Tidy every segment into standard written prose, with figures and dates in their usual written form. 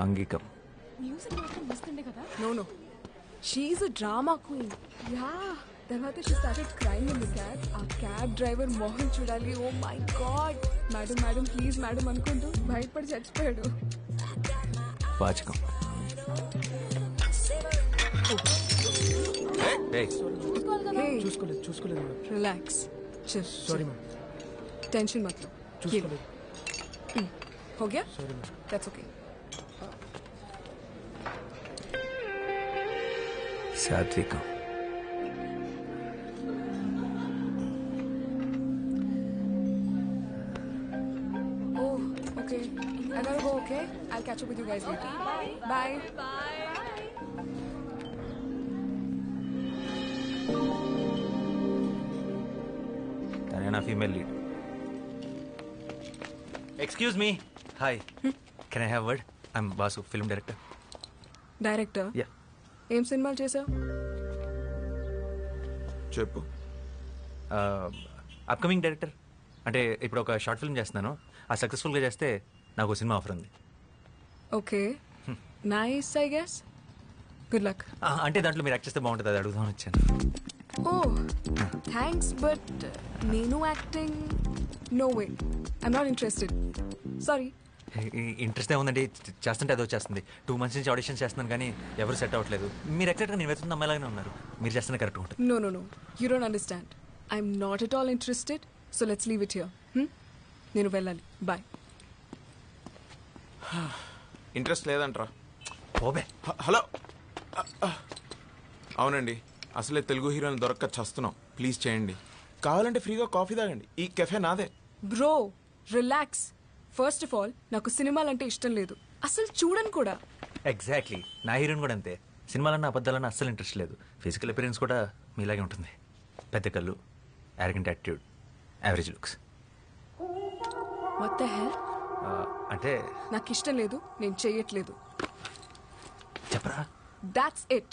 ఆంగికం. Music మాత్రం మస్తుండే కదా. No she a drama queen. Yeah తర్వాత she started crime in the cab. ఆ క్యాబ్ డ్రైవర్ మోహన్ చూడాలి. Oh my god, madam madam please madam అనుకుంటూ భయపడి చచ్చిపోయాడు. వాచకం. చూసుకోలేదు రిలాక్స్. Sorry ma'am. टेंशन मत लो. చూసుకోలేదు. हो गया? Sorry ma'am. That's okay. సాత్వికం. Oh, okay. I gotta go, okay? I'll catch up with you guys later. Bye. తనే నా female lead. Excuse me. Hi, can I have word? I'm boss, film director. Director, yeah. ఏం సినిమాలు చేసావు? చెప్పు. Upcoming director. అంటే ఇప్పుడు ఒక short film చేస్తున్నాను. ఆ సక్సెస్ఫుల్గా చేస్తే నాకు ఒక సినిమా ఆఫర్ ఉంది. Okay, nice. I guess good luck. అంటే దాంట్లో మీరు యాక్ట్ చేస్తే బాగుంటుంది, అది అడుగుదామని వచ్చాను. ఓ థ్యాంక్స్, బట్ నేను acting no way. I'm not interested. Sorry. Interest ఏముందండి, చేస్తుంటే అదో చేస్తుంది. 2 months నుంచి ఆడిషన్ చేస్తున్నాను కానీ ఎవరు సెట్ అవ్వట్లేదు. మీరు ఎక్సెక్ట్గా నేను వెతున్న అమ్మాయిలాగానే ఉన్నారు. మీరు చేస్తున్న కరెక్ట్ ఉంటుంది. No. You don't understand. I'm not at all interested. So let's leave it here. నేను వెళ్ళాలి. Bye. ఇంట్రెస్ట్ లేదంట్రా. ఓబే. హలో. అవునండి, అసలే తెలుగు హీరోని దొరక్క చస్తున్నాం. ప్లీజ్ చేయండి. కావాలంటే ఫ్రీగా కాఫీ తాగండి. ఈ కెఫే నాదే. Bro, relax. First of all నాకు సినిమాలంటే ఇష్టం లేదు. అసలు చూడను కూడా. ఎగ్జాక్ట్లీ, నా హీరోయిన్ కూడా అంతే. సినిమాలన్నా అబద్ధాలన్నా అస్సలు ఇంట్రెస్ట్ లేదు. ఫిజికల్ అపిరెన్స్ కూడా మీలాగే ఉంటుంది. పెద్ద కళ్ళు, arrogant attitude, average looks. What the hell? అంటే నాకు ఇష్టం లేదు, నేను చెయ్యట్లేదు. చెప్పరా. That's it.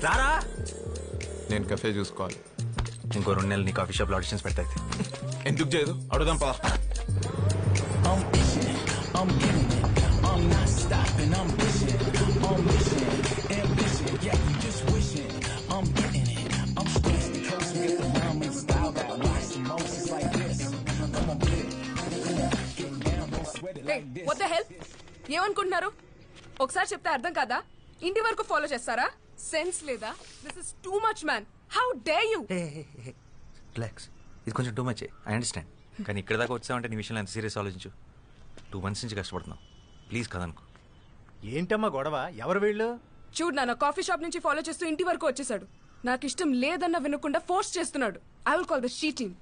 రారా. నేను కెఫే చూసుకోవాలి. ఇంకో 2 నెలలు నీ కాఫీ షాప్లో ఆడిషన్స్ పెడతాయి. ఎందుకు చేయదు? అడుగుదాం పద. Hey, what the hell? ఏమనుకుంటున్నారు? ఒకసారి చెప్తే అర్థం కాదా? ఇంటి వరకు ఫాలో చేస్తారా? సెన్స్ లేదా? This is too much man. How dare you? Relax, ఇది కొంచెం టూ మచ్. I understand. కానీ ఇక్కడ దాకా వచ్చావంటే నీ విషయంలో ఎంత సీరియస్ ఆలోచించు. 2 months నుంచి కష్టపడుతున్నావు. ప్లీజ్ కదనుకో. ఏంటమ్మా గొడవ? ఎవరు వీళ్ళు? చూడు నాన్న, కాఫీ షాప్ నుంచి ఫాలో చేస్తూ ఇంటి వరకు వచ్చేసాడు. నాకు ఇష్టం లేదన్న వినకుండా ఫోర్స్ చేస్తున్నాడు. I will call the she team.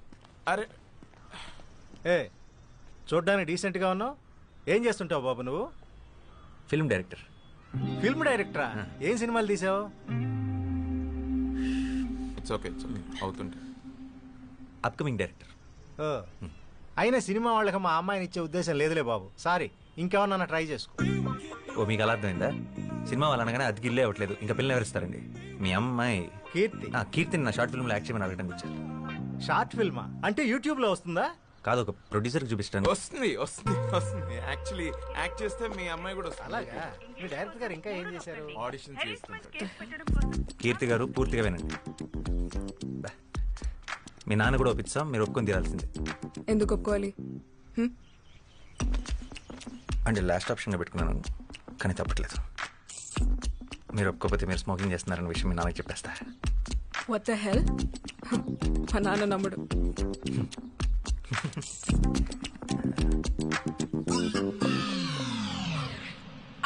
అరే ఏ, చూడ్డానికి డీసెంట్గా ఉన్నావు. ఏం చేస్తుంటావు బాబు నువ్వు? Film director. ఫిల్మ్ డైరెక్టరా? ఏం సినిమాలు తీసావు? ఇట్స్ ఓకే అవుతుంటే. Upcoming director. అయినా సినిమా వాళ్ళకి మా అమ్మాయిని ఇచ్చే ఉద్దేశం లేదులే బాబు. సారీ, ఇంకేమన్నా ట్రై చేసుకో. ఓ, మీకు అలా అర్థమైందా? సినిమా వాళ్ళు అనగానే అది గిల్లే అవ్వట్లేదు. ఇంకా పిల్లలు ఎవరిస్తారండి? మీ అమ్మాయి కీర్తి. కీర్తిని నా షార్ట్ ఫిల్మ్లో యాక్ట్ చేయమని అడగడానికి వచ్చారు. షార్ట్ ఫిల్మా? అంటే యూట్యూబ్లో వస్తుందా? కాదు, ఒక ప్రొడ్యూసర్కి చూపిస్తాను. వస్తుంది. యాక్చువల్లీ యాక్ట్ చేస్తే మీ అమ్మాయి కూడా వస్తుంది. అలాగా? మీ డైరెక్టర్ గారు ఇంకా ఏం చేశారు? ఆడిషన్ చేస్తుంటారు. కీర్తి గారు పూర్తిగా వినండి. మీ నాన్న కూడా ఒప్పిస్తాం, మీరు ఒప్పుకొని తీరాల్సిందే. ఎందుకు ఒప్పుకోవాలి? అంటే లాస్ట్ ఆప్షన్గా పెట్టుకున్నాను, కానీ తప్పట్లేదు. మీరు ఒప్పుకోకపోతే మీరు స్మోకింగ్ చేస్తున్నారన్న విషయం మీ నాన్నకి చెప్పేస్తా. What the hell? మా నాన్న నమ్ముడు.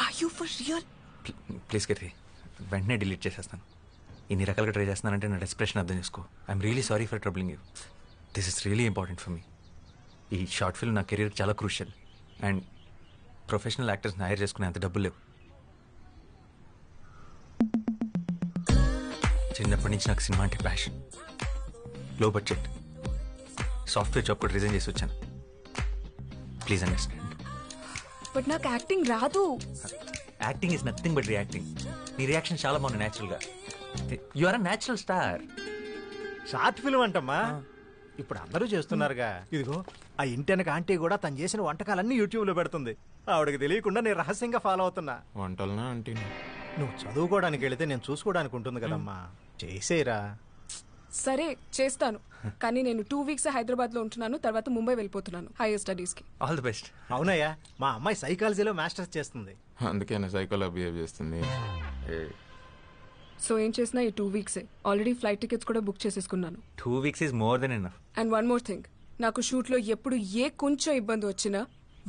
Are you for real? Please Keerthi, వెంటనే డిలీట్ చేసేస్తాను. ఇన్ని రకాలుగా ట్రై చేస్తున్నానంటే నా డెస్ప్రెషన్ అర్థం చేసుకో. I'm really sorry for troubling you. This is really important for me. ఈ షార్ట్ ఫిల్మ్ నా కెరీర్ చాలా క్రూషియల్. అండ్ ప్రొఫెషనల్ యాక్టర్స్ని హైర్ చేసుకునే అంత డబ్బులు లేవు. చిన్నప్పటి నుంచి నాకు సినిమా అంటే passion. Low budget software job కూడా రిజైన్ చేసి వచ్చాను. Please understand. బట్ నాకు యాక్టింగ్ రాదు. Acting is nothing but reacting. నీ రియాక్షన్ చాలా బాగుంది న్యాచురల్గా. You are a natural star. Short film అంటమ్మా. ఇప్పుడు అందరూ చేస్తున్నారుగా. ఇదిగో ఆ ఇంటెనక ఆంటీ కూడా తను చేసిన వంటకాలన్నీ యూట్యూబ్లో పెడుతుంది. ఆవిడకి తెలియకుండా నేను రహస్యంగా ఫాలో అవుతున్నా. వంటలనా అంటే నువ్వు చదువుకోవడానికి వెళితే నేను చూసుకోవడానికి ఉంటుంది కదమ్మా. చేసేరా. సరే చేస్తాను, కానీ నేను 2 weeks హైదరాబాద్ లో ఉంటున్నాను, తర్వాత ముంబై వెళ్ళిపోతున్నాను హైయర్ స్టడీస్ కి. All the best. అవునయ్యా, మా అమ్మాయి సైకాలజీలో మాస్టర్స్ చేస్తుంది. అందుకే నా సైకోలో బిహేవ్ చేస్తుంది. సో ఏం చేసినా ఈ 2 weeks ఆల్రెడీ ఫ్లైట్ టికెట్స్ కూడా బుక్ చేసేసుకున్నాను. 2 weeks is more than enough. And one more thing, నాకు షూట్ లో ఎప్పుడు కొంచెం ఇబ్బంది వచ్చినా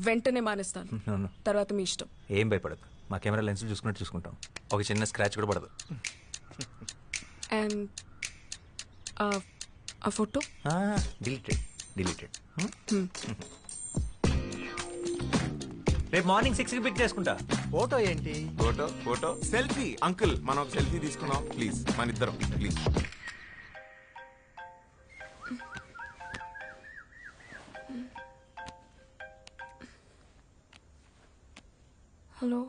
వెంటనే మానేస్తాను. No, no. తర్వాత మీ ఇష్టం. ఏం భయపడదు, మా కెమెరా లెన్స్ చూసుకున్నట్టు చూసుకుంటాం. ఒక చిన్న స్క్రాచ్ కూడా పడదు. అండ్ ఆ ఫోటో డిలీటెడ్. రేపు మార్నింగ్ 6కి పిక్ చేసుకుంటా. ఫోటో ఏంటి? Photo selfie. అంకుల్ మనం ఒక సెల్ఫీ తీసుకున్నాం ప్లీజ్, మన ఇద్దరం please. Hello.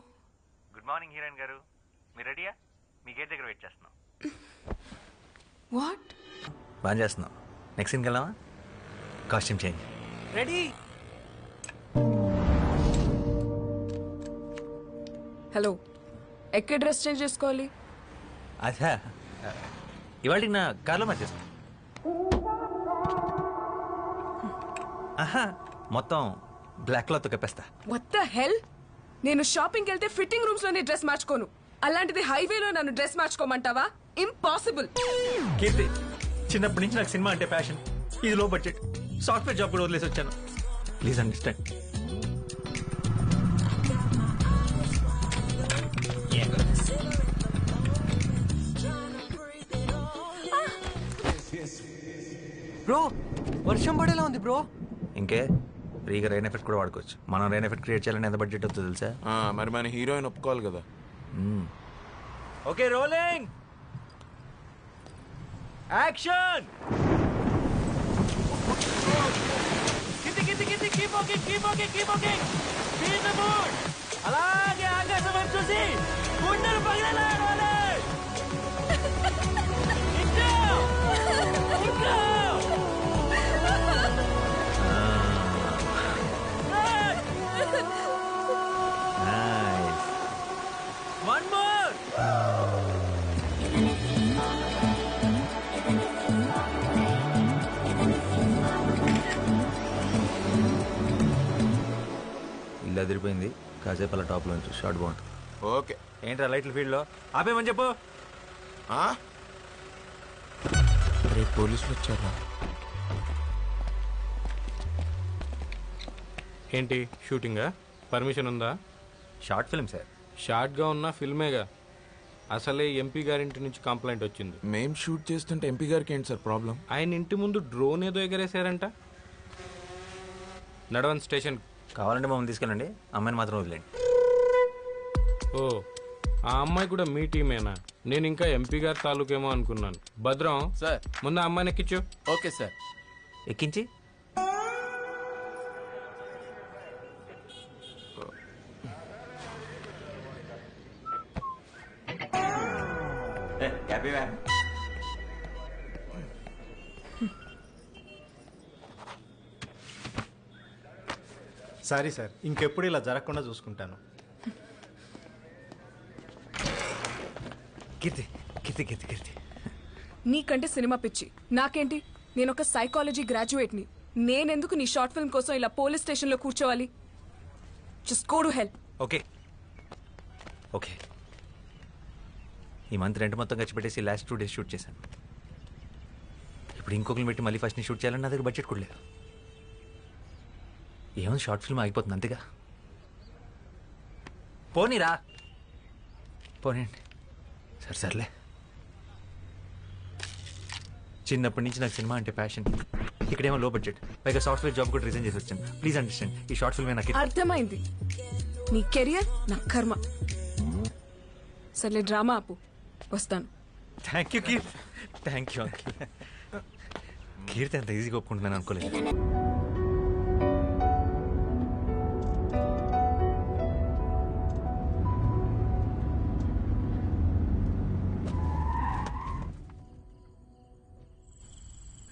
Good morning heroine గారు, మీరు రెడీయా? మీ గేట్ దగ్గర వెయిట్ చేస్తున్నాం. వాట్? బాగా చేస్తున్నాం. నెక్స్ట్ సీన్కి వెళ్దామా? Costume change ready. హలో, ఎక్కడ డ్రెస్ చేంజ్ చేసుకోవాలి? అదా ఇవాళ నా కార్లో మార్చేస్తాం. ఆహా, మొత్తం బ్లాక్ క్లాత్ కప్పేస్తా. What the hell? నేను షాపింగ్ వెళ్తే ఫిట్టింగ్ రూమ్స్ లోనే డ్రెస్ మార్చుకోను, అలాంటిది హైవేలో నన్ను డ్రెస్ మార్చుకోమంటావా? ఇంపాసిబుల్. కీర్తి, చిన్నప్పటి నుంచి నాకు సినిమా అంటే ప్యాషన్. ఇది లో బడ్జెట్, సాఫ్ట్వేర్ జాబ్ కూడా వదిలేసి వచ్చాను. Please understand. బ్రో వర్షం పడేలా ఉంది బ్రో. ఇంకే ఫ్రీగా రెయిన్ ఎఫెక్ట్ కూడా వాడుకోవచ్చు. మనం రెయిన్ ఎఫెక్ట్ క్రియేట్ చేయాలని ఎంత బడ్జెట్ అవుతుందో తెలుసా? మరి మన హీరోయిన్ ఒప్పుకోవాలి కదా. Okay, rolling action. అలాగే ఆకాశం వైపు చూసి గుండెలు పగిలేలా ఏడవాలి. ఇంకా ఇంకా నైస్. One more. ఇల్లు అదిరిపోయింది. కాసేపు అలా టాప్లో నుంచి షార్ట్ బాగుంటుంది. ఓకే. ఏంట్రా లైట్ల ఫీల్డ్లో ఆపేమని చెప్పు. రేపు పోలీసులు వచ్చారా? ఏంటి షూటింగా? పర్మిషన్ ఉందా? Short film sir. షార్ట్గా ఉన్న ఫిల్మేగా. అసలే ఎంపీ గారింటి నుంచి కంప్లైంట్ వచ్చింది. మేం షూట్ చేస్తుంటే ఎంపీ గారికి ఏంటి సార్ ప్రాబ్లం? ఆయన ఇంటి ముందు డ్రోన్ ఏదో ఎగరేశారంట. నడవన్ స్టేషన్. కావాలంటే మమ్మల్ని తీసుకెళ్ళండి, అమ్మాయిని మాత్రం వదిలేండి. ఓ, ఆ అమ్మాయి కూడా మీ టీమేనా? నేను ఇంకా ఎంపీ గారి తాలూకేమో అనుకున్నాను. భద్రం సార్. ముందు ఆ అమ్మాయిని ఎక్కించు. Okay sir. ఎక్కించి సారీ సార్, ఇంకెప్పుడు ఇలా జరగకుండా చూసుకుంటాను. కీర్తి కీర్తి కీర్తి కీర్తి. నీకంటే సినిమా పిచ్చి, నాకేంటి? నేను ఒక సైకాలజీ గ్రాడ్యుయేట్ని. నేనెందుకు నీ షార్ట్ ఫిల్మ్ కోసం ఇలా పోలీస్ స్టేషన్లో కూర్చోవాలి? Just go to help. Okay okay. ఈ మంత్ రెంట్ మొత్తం ఖర్చు పెట్టేసి లాస్ట్ 2 days షూట్ చేశాను. ఇప్పుడు ఇంకొకరిని పెట్టి మళ్ళీ ఫస్ట్ ని షూట్ చేయాలని నా దగ్గర బడ్జెట్ కూడా లేదు. ఏముంది, షార్ట్ ఫిల్మ్ ఆగిపోతుంది అంతేగా. పోనీరా, పోనీండి. సర్లే. చిన్నప్పటి నుంచి నాకు సినిమా అంటే ప్యాషన్. ఇక్కడేమో లో బడ్జెట్, పైగా సాఫ్ట్వేర్ జాబ్ కూడా రిజైన్ చేసి వచ్చాను. ప్లీజ్ అండర్స్టాండ్, ఈ షార్ట్ ఫిల్మే నాకు. అర్థమైంది. నీ కెరియర్ నా కర్మ. సర్లే డ్రామా ఆపు, వస్తాను. Thank you Keerthi. Thank you uncle. Keerthi అంత ఈజీగా ఒప్పుకుంటున్నాను అనుకోలేదు.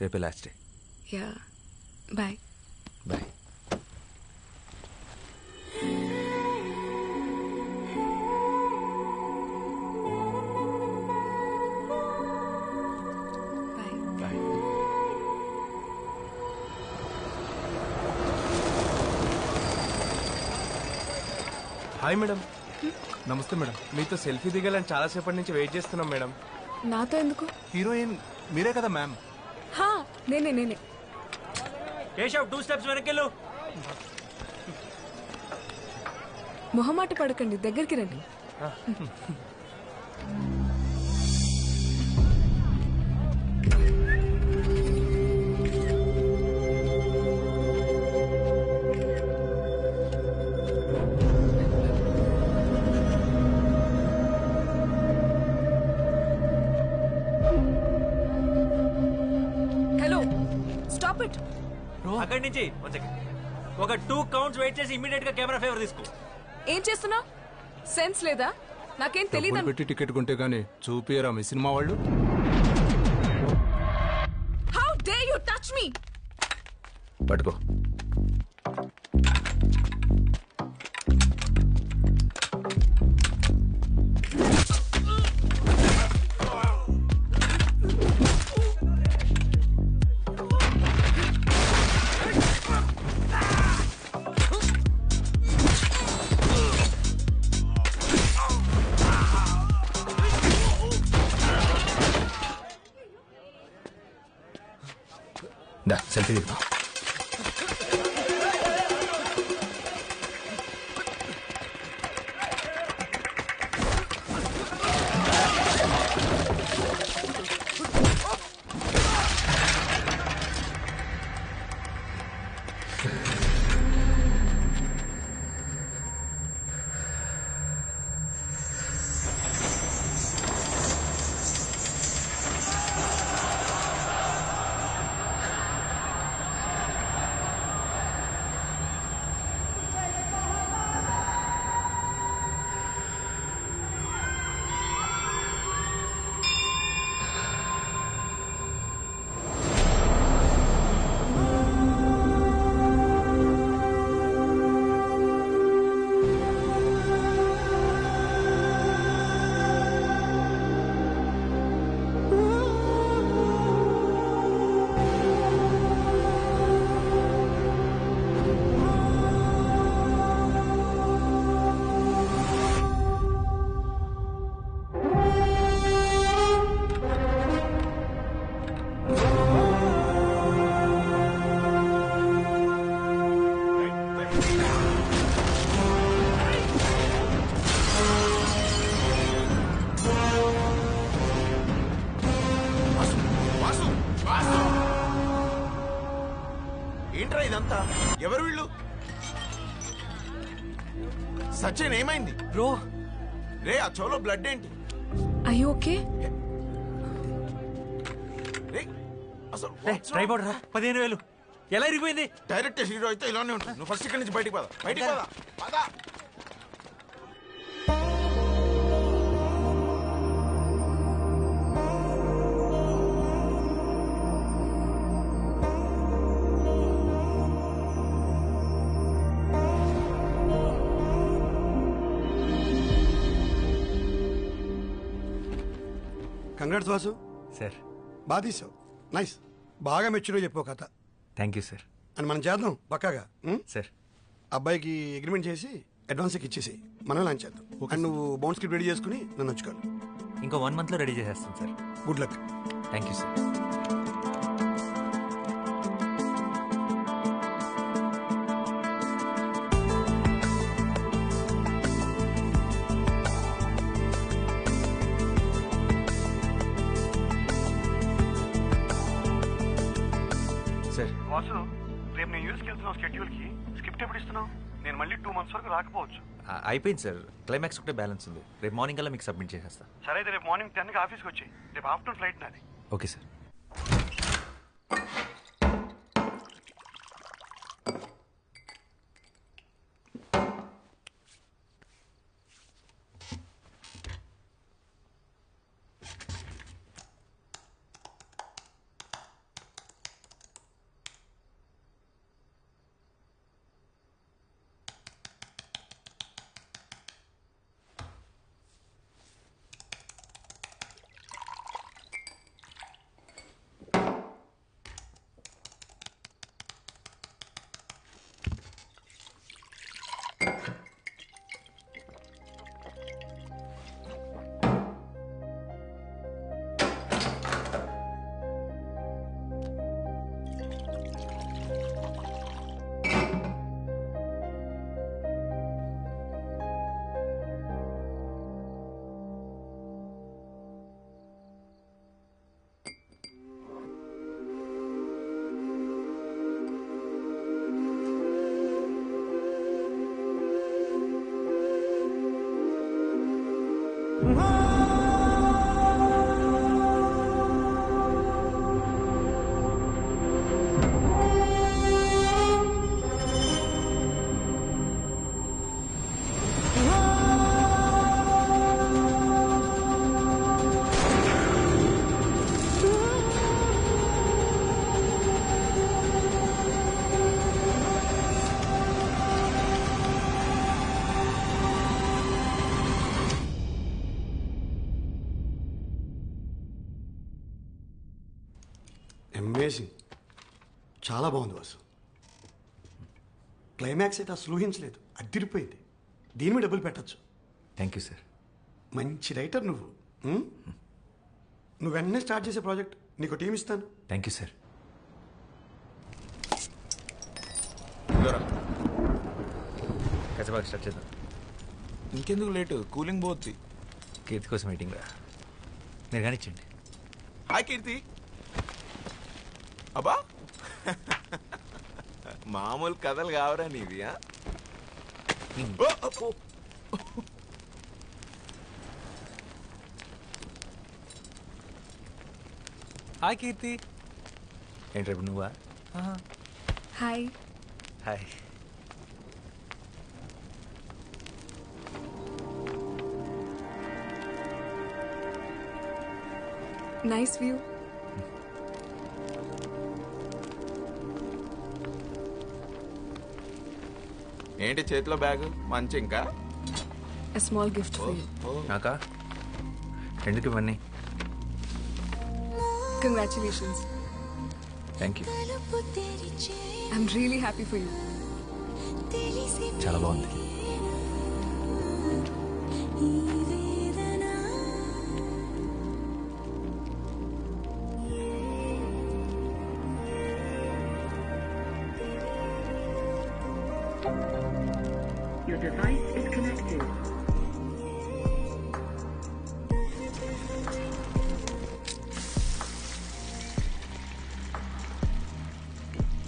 రేపే last day. Yeah bye. Bye. Bye. Bye. Hi madam. నమస్తే మేడం. మీతో సెల్ఫీ దిగాలని చాలాసేపటి నుంచి వెయిట్ చేస్తున్నాం మేడం. నాతో ఎందుకు? హీరోయిన్ మీరే కదా మ్యామ్? హా, నేనే. కేశవ్ 2 steps వెనకెళ్ళు. మొహమాట పడకండి, దగ్గరికి రండి. Hello, stop it. అక్కడి నుంచి ఒక 2 counts వెయిట్ చేసి ఇమీడియట్ గా కెమెరా ఫేవర్ తీసుకో. ఏం చేస్తున్నా? సెన్స్ లేదా? నాకేం తెలియదు. డబ్బులు పెట్టి టికెట్ కొంటే గానీ చూపియరా మీ సినిమా వాళ్ళు? How day you touch me? పట్టుకో. దా సెల్ఫీ దిగుతాం. ఏంట్రా ఇదంతా? ఎవరు వీళ్ళు? సచిన్ ఏమైంది బ్రో రే? ఆ చోలో బ్లడ్ ఏంటి ఐ యు ఓకే? రే? అసలు ట్రైపోర్డ్ రా. 15,000 ఎలా ఇరిగిపోయింది? డైరెక్ట్ హీరో అయితే ఇలానే ఉంటుంది. నువ్వు ఫస్ట్ ఇక్కడి నుంచి బయటికి పద. బయటికి పద. పద. కంగ్రాట్స్ వాసు, సార్ బాగా తీసావు. నైస్, బాగా మెచ్యూర్గా చెప్పావు కథ. Thank you sir. అని మనం చేద్దాం పక్కాగా. సార్ అబ్బాయికి అగ్రిమెంట్ చేసి అడ్వాన్స్ ఇచ్చేసి మనం లాంచ్ చేద్దాం. అండ్ నువ్వు బౌండ్ స్క్రిప్ట్ రెడీ చేసుకుని నన్ను వచ్చుకోవాలి. ఇంకో 1 monthలో రెడీ చేసేస్తాను sir. Good luck. Thank you sir. Sir Vasu, రేపు నేను యూఎస్కి వెళ్తున్నావు. స్కెడ్యూల్కి స్క్రిప్ట్ ఎప్పుడు ఇస్తున్నావు? నేను మళ్ళీ 2 months వరకు రాకపోవచ్చు. అయిపోయింది సార్. క్లైమాక్స్ ఒకటే బ్యాలెన్స్ ఉంది. రేపు మార్నింగ్ కల్లా మీకు సబ్మిట్ చేసేస్తా. సరే అయితే రేపు మార్నింగ్ 10కి ఆఫీస్కి వచ్చి, రేపు ఆఫ్టర్నూన్ ఫ్లైట్ నాది. Okay sir. అమేజింగ్, చాలా బాగుంది వాసు. క్లైమాక్స్ అయితే అసలు ఊహించలేదు, అదిరిపోయింది. దీని మీద డబ్బులు పెట్టచ్చు. Thank you sir. మంచి రైటర్ నువ్వు. నువ్వు వెంటనే స్టార్ట్ చేసే ప్రాజెక్ట్, నీకు టీం ఇస్తాను. Thank you sir. కచ్చబాగా స్టార్ట్ చేద్దాం. ఇంకెందుకు లేటు, కూలింగ్ పోద్ది. కీర్తి కోసం మీటింగ్ రా, మీరు కానిచ్చండి. హాయ్ కీర్తి. అబ్బా మామూలు కథలు కావరా నీవి? హాయ్ కీర్తి. ఏంటి రేపు నువ్వా? హాయ్. హాయ్. Nice view. ఏంటి చేతిలో బ్యాగ్? మంచి ఇంకా A small gift for you. నాకా? ఎందుకు ఇవన్నీ? Congratulations. Thank you. I'm really happy for you. చాలా బాగుంది. Your device is connected.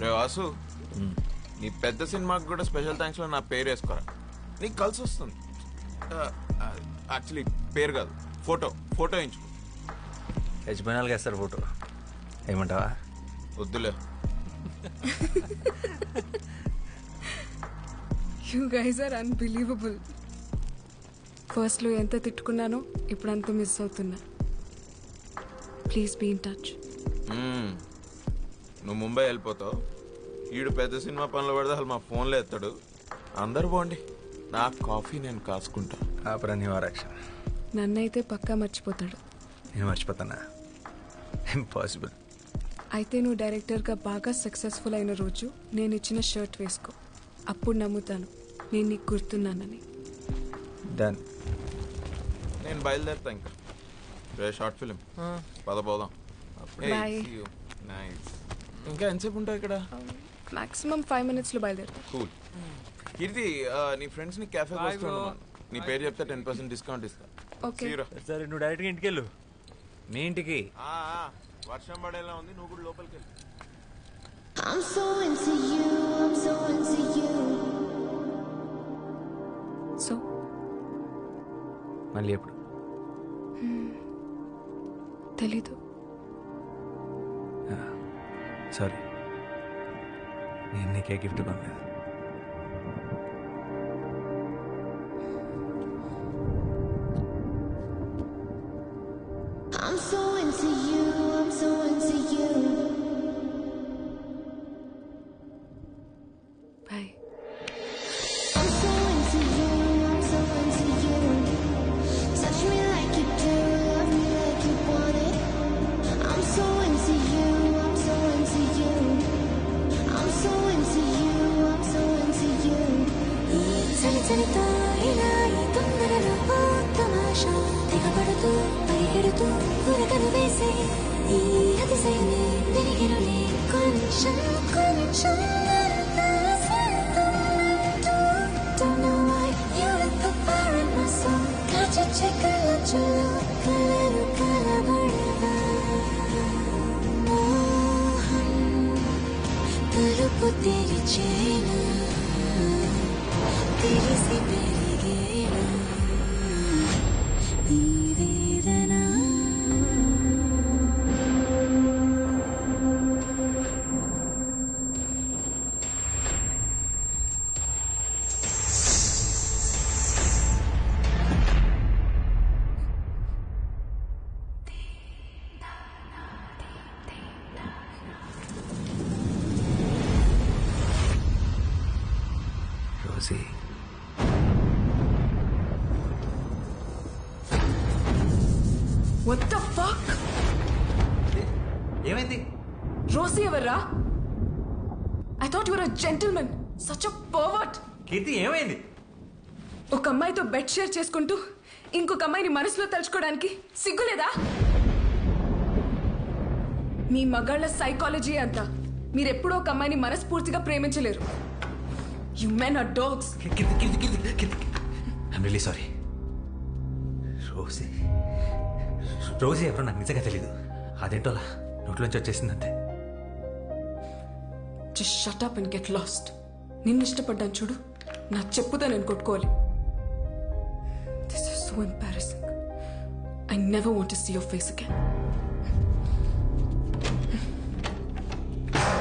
రే వాసు, నీ పెద్ద సినిమాకి కూడా స్పెషల్ థ్యాంక్స్ లో నా పేరు వేసుకోరా. నీకు కలిసి వస్తుంది. యాక్చువల్లీ పేరు కాదు, ఫోటో వేయించుకో. యజమానాలుగా వేస్తారు ఫోటో, ఏమంటావా? వద్దులే. You guys are unbelievable. ఫస్ట్లో ఎంత తిట్టుకున్నానో ఇప్పుడు అంత మిస్ అవుతున్నా. Please be in touch. నువ్వు ముంబై వెళ్ళిపోతావు, ఈడు పెద్ద సినిమా పనులు పడితే అసలు మా ఫోన్లో ఎత్తాడు. అందరు బాగుండి, నా కాఫీ నేను కాసుకుంటా. ఆపరా వారాక్షన్. నన్నైతే పక్కా మర్చిపోతాడు. నేను మర్చిపోతానా? ఇంపాసిబుల్. అయితే నువ్వు డైరెక్టర్గా బాగా సక్సెస్ఫుల్ అయిన రోజు నేను ఇచ్చిన షర్ట్ వేసుకో. అప్పుడు నమ్ముతాను నేను నీకు గుర్తున్నానని. డన్. నేను బయలుదేరుతా ఇంకా. షార్ట్ ఫిలిం పదపోదాం. Bye. నైస్. ఇంకా ఎంతసేపు ఉంటావు ఇక్కడ? మాక్సిమం 5 minutesలో బయలుదేరుతా. కూల్. కీర్తి, నీ ఫ్రెండ్స్ ని క్యాఫేకి వస్తున్నాను. నీ పేరు చెప్తే 10% డిస్కౌంట్ ఇస్తా. ఓకే. See you రా. సరే నువ్వు డైరెక్ట్గా ఇంటికి వెళ్ళు. మీ ఇంటికి వర్షం పడేలా ఉంది, నువ్వు కూడా లోపలికి వెళ్ళు. I'm so into you, I'm so into you. So మళ్ళీ ఎప్పుడు? తెలీదు. సారీ, నేను నీకే గిఫ్ట్ కొనలేదు. I'm so into you, I'm so into you. Bye. I'm so into you, I'm so into you. Touch me like you do, love me like you want it. I'm so into you, I'm so into you. I'm so into you, I'm so into you. చలి చలితో ఇలా ఈ తొందరలో ఓ తమాషా తెగబడుతూ పరిగెడుతూ గురకలు వేసే ఈ అతిశయమే వెలిగిరులే కొంచెం కొంచెం Don't know why you lit the fire in my soul. Catch a chick, I let you know. Kalelu kalavarava. Mohan, talupu tericena. Terisi perigena. Ee vedana. Rosie, What the fuck? ఏమైంది? రోసీ ఎవర్రా? I thought your a gentlemen, such a pervert. Keerthi ఏమైంది? ఒక అమ్మాయితో bed share చేసుకుంటూ ఇంకొక అమ్మాయిని మనసులో తలుచుకోవడానికి సిగ్గులేదా? మీ మగాళ్ళ సైకాలజీ అంతా మీరెప్పుడూ ఒక అమ్మాయిని మనస్ఫూర్తిగా ప్రేమించలేరు. You men are dogs. I'm really sorry. Rosie ఎవరో నాకు నిజంగా తెలీదు. అదేంటోలా నోట్లోంచి వచ్చేసిందంతే. Just shut up and get lost. నిన్ను ఇష్టపడ్డాను చూడు, నా చెప్పుతో నేను కొట్టుకోవాలి. This is so embarrassing. I never want to see your face again.